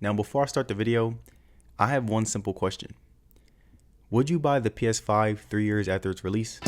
Now before I start the video, I have one simple question. Would you buy the PS5 3 years after its release?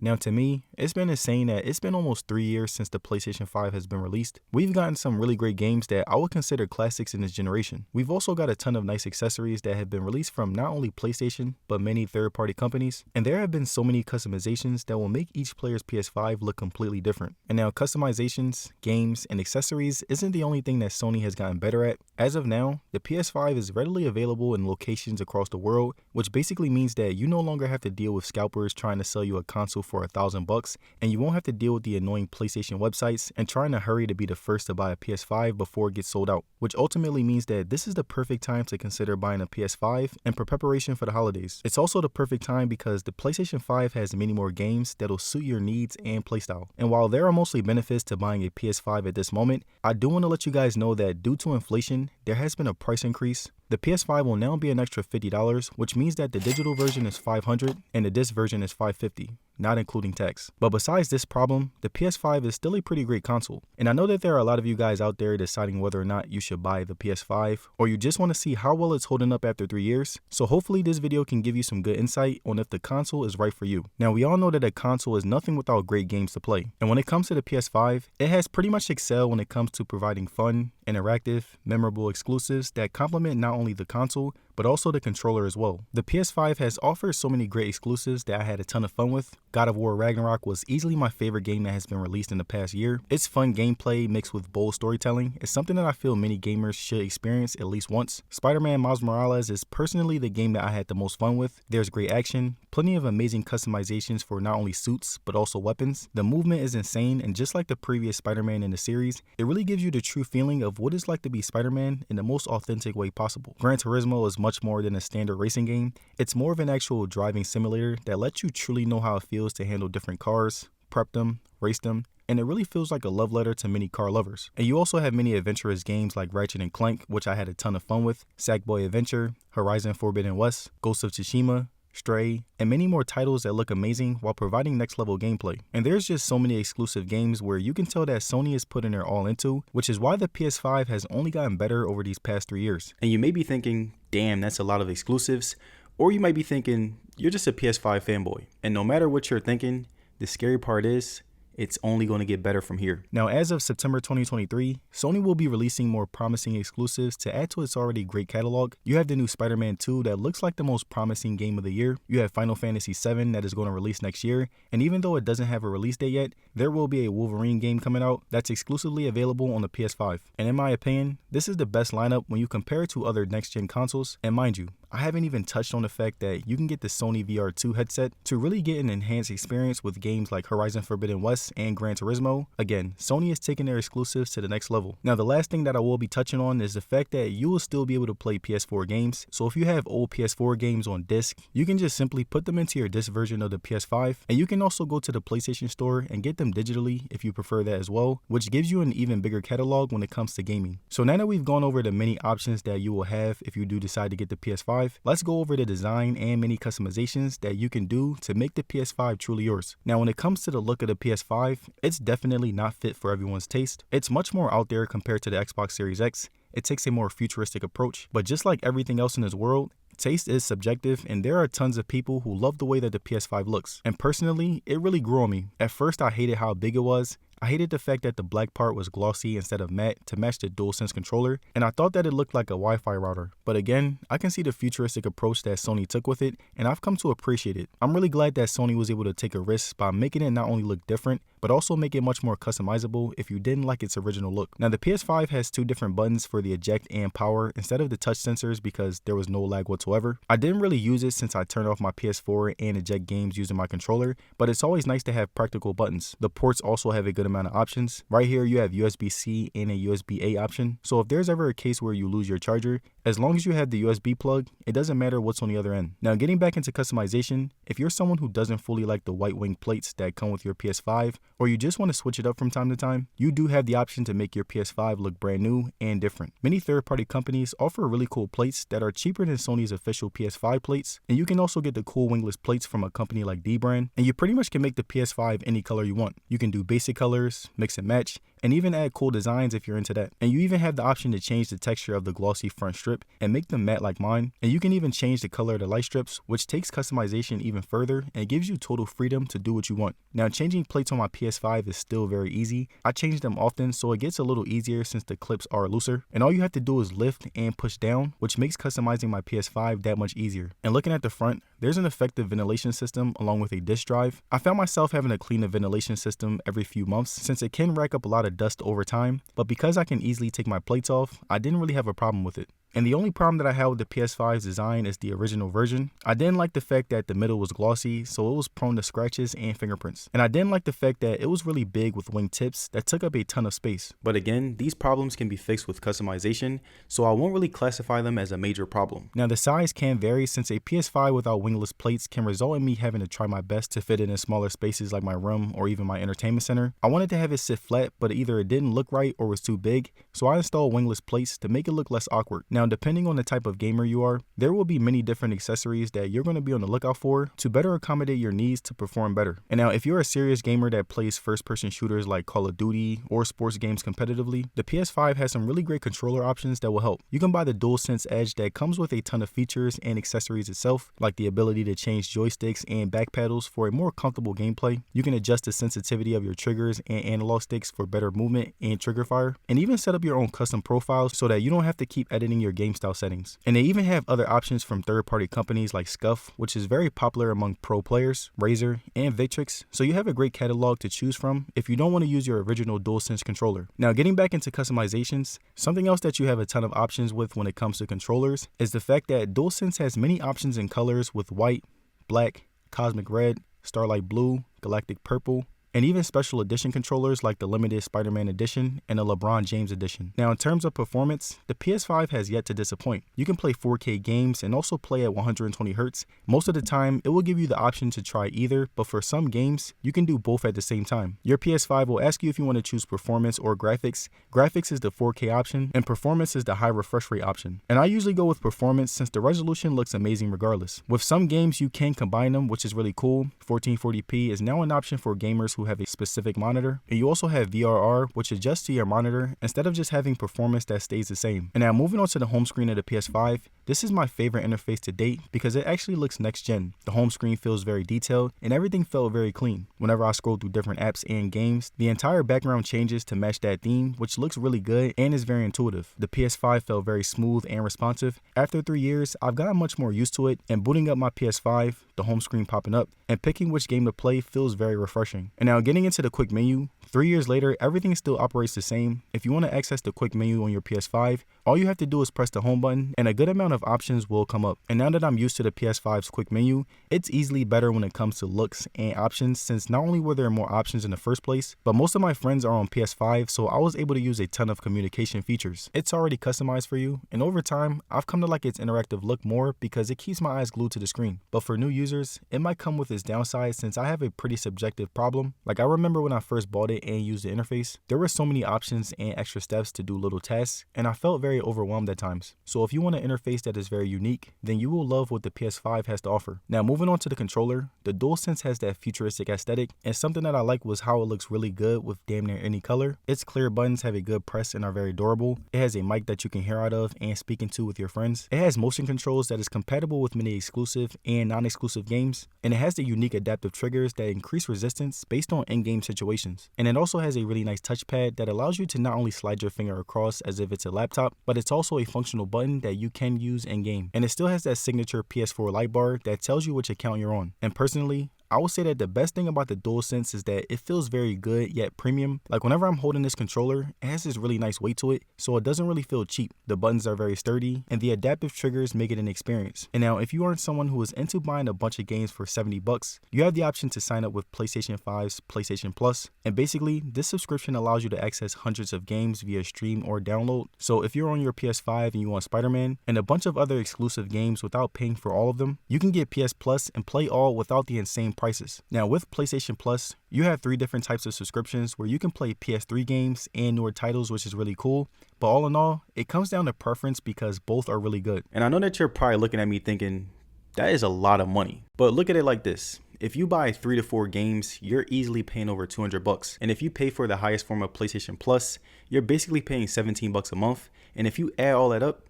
Now to me, it's been insane that it's been almost 3 years since the PlayStation 5 has been released. We've gotten some really great games that I would consider classics in this generation. We've also got a ton of nice accessories that have been released from not only PlayStation, but many third-party companies. And there have been so many customizations that will make each player's PS5 look completely different. And now customizations, games, and accessories isn't the only thing that Sony has gotten better at. As of now, the PS5 is readily available in locations across the world, which basically means that you no longer have to deal with scalpers trying to sell you a console for $1,000, and you won't have to deal with the annoying PlayStation websites and trying to hurry to be the first to buy a PS5 before it gets sold out, which ultimately means that this is the perfect time to consider buying a PS5 and for preparation for the holidays. It's also the perfect time because the PlayStation 5 has many more games that'll suit your needs and playstyle. And while there are mostly benefits to buying a PS5 at this moment, I do want to let you guys know that due to inflation, there has been a price increase. The PS5 will now be an extra $50, which means that the digital version is $500 and the disc version is $550, not including tax. But besides this problem, the PS5 is still a pretty great console. And I know that there are a lot of you guys out there deciding whether or not you should buy the PS5, or you just want to see how well it's holding up after 3 years. So hopefully this video can give you some good insight on if the console is right for you. Now we all know that a console is nothing without great games to play. And when it comes to the PS5, it has pretty much excelled when it comes to providing fun, interactive, memorable exclusives that complement not only the console, but also the controller as well. The PS5 has offered so many great exclusives that I had a ton of fun with. God of War Ragnarok was easily my favorite game that has been released in the past year. Its fun gameplay mixed with bold storytelling is something that I feel many gamers should experience at least once. Spider-Man Miles Morales is personally the game that I had the most fun with. There's great action, plenty of amazing customizations for not only suits, but also weapons. The movement is insane, and just like the previous Spider-Man in the series, it really gives you the true feeling of what it's like to be Spider-Man in the most authentic way possible. Gran Turismo is much more than a standard racing game. It's more of an actual driving simulator that lets you truly know how it feels to handle different cars, prep them, race them, and it really feels like a love letter to many car lovers. And you also have many adventurous games like Ratchet & Clank, which I had a ton of fun with, Sackboy Adventure, Horizon Forbidden West, Ghost of Tsushima, Stray, and many more titles that look amazing while providing next level gameplay. And there's just so many exclusive games where you can tell that Sony is putting their all into, which is why the PS5 has only gotten better over these past 3 years. And you may be thinking, damn, that's a lot of exclusives. Or you might be thinking, you're just a PS5 fanboy. And no matter what you're thinking, the scary part is, it's only going to get better from here. Now, as of September 2023, Sony will be releasing more promising exclusives to add to its already great catalog. You have the new Spider-Man 2 that looks like the most promising game of the year. You have Final Fantasy 7 that is going to release next year. And even though it doesn't have a release date yet, there will be a Wolverine game coming out that's exclusively available on the PS5. And in my opinion, this is the best lineup when you compare it to other next-gen consoles. And mind you, I haven't even touched on the fact that you can get the Sony VR2 headset to really get an enhanced experience with games like Horizon Forbidden West and Gran Turismo. Again, Sony is taking their exclusives to the next level. Now, the last thing that I will be touching on is the fact that you will still be able to play PS4 games. So if you have old PS4 games on disc, you can just simply put them into your disc version of the PS5, and you can also go to the PlayStation Store and get them digitally if you prefer that as well, which gives you an even bigger catalog when it comes to gaming. So now that we've gone over the many options that you will have if you do decide to get the PS5, let's go over the design and many customizations that you can do to make the PS5 truly yours. Now, when it comes to the look of the PS5, it's definitely not fit for everyone's taste. It's much more out there compared to the Xbox Series X. It takes a more futuristic approach, but just like everything else in this world, taste is subjective, and there are tons of people who love the way that the PS5 looks. And personally, it really grew on me. At first, I hated how big it was. I hated the fact that the black part was glossy instead of matte to match the DualSense controller, and I thought that it looked like a Wi-Fi router. But again, I can see the futuristic approach that Sony took with it, and I've come to appreciate it. I'm really glad that Sony was able to take a risk by making it not only look different, but also make it much more customizable if you didn't like its original look. Now, the PS5 has 2 different buttons for the eject and power instead of the touch sensors because there was no lag whatsoever. I didn't really use it since I turned off my PS4 and eject games using my controller, but it's always nice to have practical buttons. The ports also have a good amount of options. Right here, you have USB-C and a USB-A option. So if there's ever a case where you lose your charger, As long as you have the USB plug, it doesn't matter what's on the other end. Now getting back into customization, if you're someone who doesn't fully like the white wing plates that come with your PS5, or you just want to switch it up from time to time, you do have the option to make your PS5 look brand new and different. Many third-party companies offer really cool plates that are cheaper than Sony's official PS5 plates, and you can also get the cool wingless plates from a company like D-Brand, and you pretty much can make the PS5 any color you want. You can do basic colors, mix and match, and even add cool designs if you're into that. And you even have the option to change the texture of the glossy front strip and make them matte like mine. And you can even change the color of the light strips, which takes customization even further and gives you total freedom to do what you want. Now changing plates on my PS5 is still very easy. I change them often, so it gets a little easier since the clips are looser. And all you have to do is lift and push down, which makes customizing my PS5 that much easier. And looking at the front, there's an effective ventilation system along with a disk drive. I found myself having to clean the ventilation system every few months since it can rack up a lot of dust over time, but because I can easily take my plates off, I didn't really have a problem with it. And the only problem that I had with the PS5's design is the original version. I didn't like the fact that the middle was glossy, so it was prone to scratches and fingerprints. And I didn't like the fact that it was really big with wing tips that took up a ton of space. But again, these problems can be fixed with customization, so I won't really classify them as a major problem. Now the size can vary since a PS5 without wingless plates can result in me having to try my best to fit it in smaller spaces like my room or even my entertainment center. I wanted to have it sit flat, but either it didn't look right or was too big, so I installed wingless plates to make it look less awkward. Now depending on the type of gamer you are, there will be many different accessories that you're going to be on the lookout for to better accommodate your needs to perform better. And now if you're a serious gamer that plays first-person shooters like Call of Duty or sports games competitively, the PS5 has some really great controller options that will help. You can buy the DualSense Edge that comes with a ton of features and accessories itself, like the ability to change joysticks and back pedals for a more comfortable gameplay. You can adjust the sensitivity of your triggers and analog sticks for better movement and trigger fire, and even set up your own custom profiles so that you don't have to keep editing your game style settings. And they even have other options from third-party companies like Scuff, which is very popular among pro players, Razer, and Victrix, so you have a great catalog to choose from if you don't want to use your original DualSense controller. Now getting back into customizations, something else that you have a ton of options with when it comes to controllers is the fact that DualSense has many options in colors with white, black, cosmic red, starlight blue, galactic purple, and even special edition controllers like the limited Spider-Man edition and the LeBron James edition. Now in terms of performance, the PS5 has yet to disappoint. You can play 4K games and also play at 120 Hz. Most of the time, it will give you the option to try either, but for some games, you can do both at the same time. Your PS5 will ask you if you want to choose performance or graphics. Graphics is the 4K option, and performance is the high refresh rate option. And I usually go with performance since the resolution looks amazing regardless. With some games, you can combine them, which is really cool. 1440p is now an option for gamers who have a specific monitor, and you also have VRR, which adjusts to your monitor instead of just having performance that stays the same. And now moving on to the home screen of the PS5, this is my favorite interface to date because it actually looks next gen. The home screen feels very detailed and everything felt very clean. Whenever I scroll through different apps and games, the entire background changes to match that theme, which looks really good and is very intuitive. The PS5 felt very smooth and responsive. After 3 years, I've gotten much more used to it, and booting up my PS5, the home screen popping up, and picking which game to play feels very refreshing. And now getting into the quick menu, 3 years later, everything still operates the same. If you want to access the quick menu on your PS5, all you have to do is press the home button and a good amount of options will come up. And now that I'm used to the PS5's quick menu, it's easily better when it comes to looks and options, since not only were there more options in the first place, but most of my friends are on PS5, so I was able to use a ton of communication features. It's already customized for you, and over time, I've come to like its interactive look more because it keeps my eyes glued to the screen. But for new users, it might come with its downside since I have a pretty subjective problem. Like I remember when I first bought it and used the interface, there were so many options and extra steps to do little tasks, and I felt very overwhelmed at times. So if you want an interface that is very unique, then you will love what the PS5 has to offer. Now moving on to the controller, the DualSense has that futuristic aesthetic, and something that I like was how it looks really good with damn near any color. Its clear buttons have a good press and are very durable. It has a mic that you can hear out of and speak into with your friends. It has motion controls that is compatible with many exclusive and non-exclusive games, and it has the unique adaptive triggers that increase resistance based on in-game situations. And it also has a really nice touchpad that allows you to not only slide your finger across as if it's a laptop, but it's also a functional button that you can use in-game. And it still has that signature PS4 light bar that tells you which account you're on. And personally, I would say that the best thing about the DualSense is that it feels very good yet premium. Like whenever I'm holding this controller, it has this really nice weight to it, so it doesn't really feel cheap. The buttons are very sturdy, and the adaptive triggers make it an experience. And now, if you aren't someone who is into buying a bunch of games for $70, you have the option to sign up with PlayStation 5's PlayStation Plus, and basically, this subscription allows you to access hundreds of games via stream or download. So if you're on your PS5 and you want Spider-Man and a bunch of other exclusive games without paying for all of them, you can get PS Plus and play all without the insane prices. Now with PlayStation Plus, you have 3 different types of subscriptions where you can play PS3 games and newer titles, which is really cool. But all in all, it comes down to preference because both are really good. And I know that you're probably looking at me thinking, that is a lot of money. But look at it like this. If you buy 3 to 4 games, you're easily paying over $200. And if you pay for the highest form of PlayStation Plus, you're basically paying $17 a month. And if you add all that up,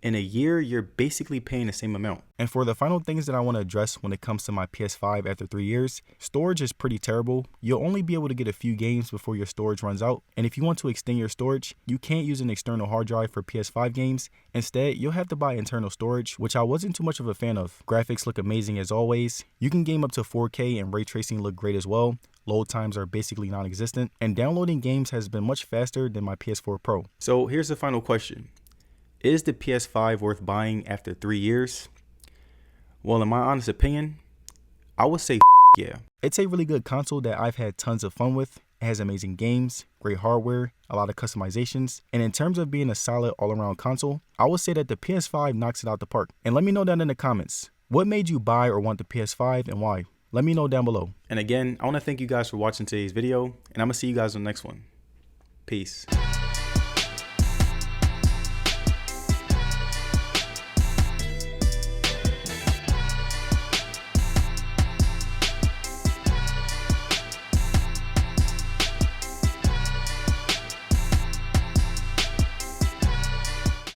in a year, you're basically paying the same amount. And for the final things that I want to address when it comes to my PS5 after 3 years, storage is pretty terrible. You'll only be able to get a few games before your storage runs out. And if you want to extend your storage, you can't use an external hard drive for PS5 games. Instead, you'll have to buy internal storage, which I wasn't too much of a fan of. Graphics look amazing as always. You can game up to 4K and ray tracing look great as well. Load times are basically non-existent. And downloading games has been much faster than my PS4 Pro. So here's the final question. Is the PS5 worth buying after 3 years? Well, in my honest opinion, I would say yeah. It's a really good console that I've had tons of fun with. It has amazing games, great hardware, a lot of customizations, and in terms of being a solid all-around console, I would say that the PS5 knocks it out the park. And let me know down in the comments, what made you buy or want the PS5 and why? Let me know down below. And again, I want to thank you guys for watching today's video, and I'm going to see you guys on the next one. Peace.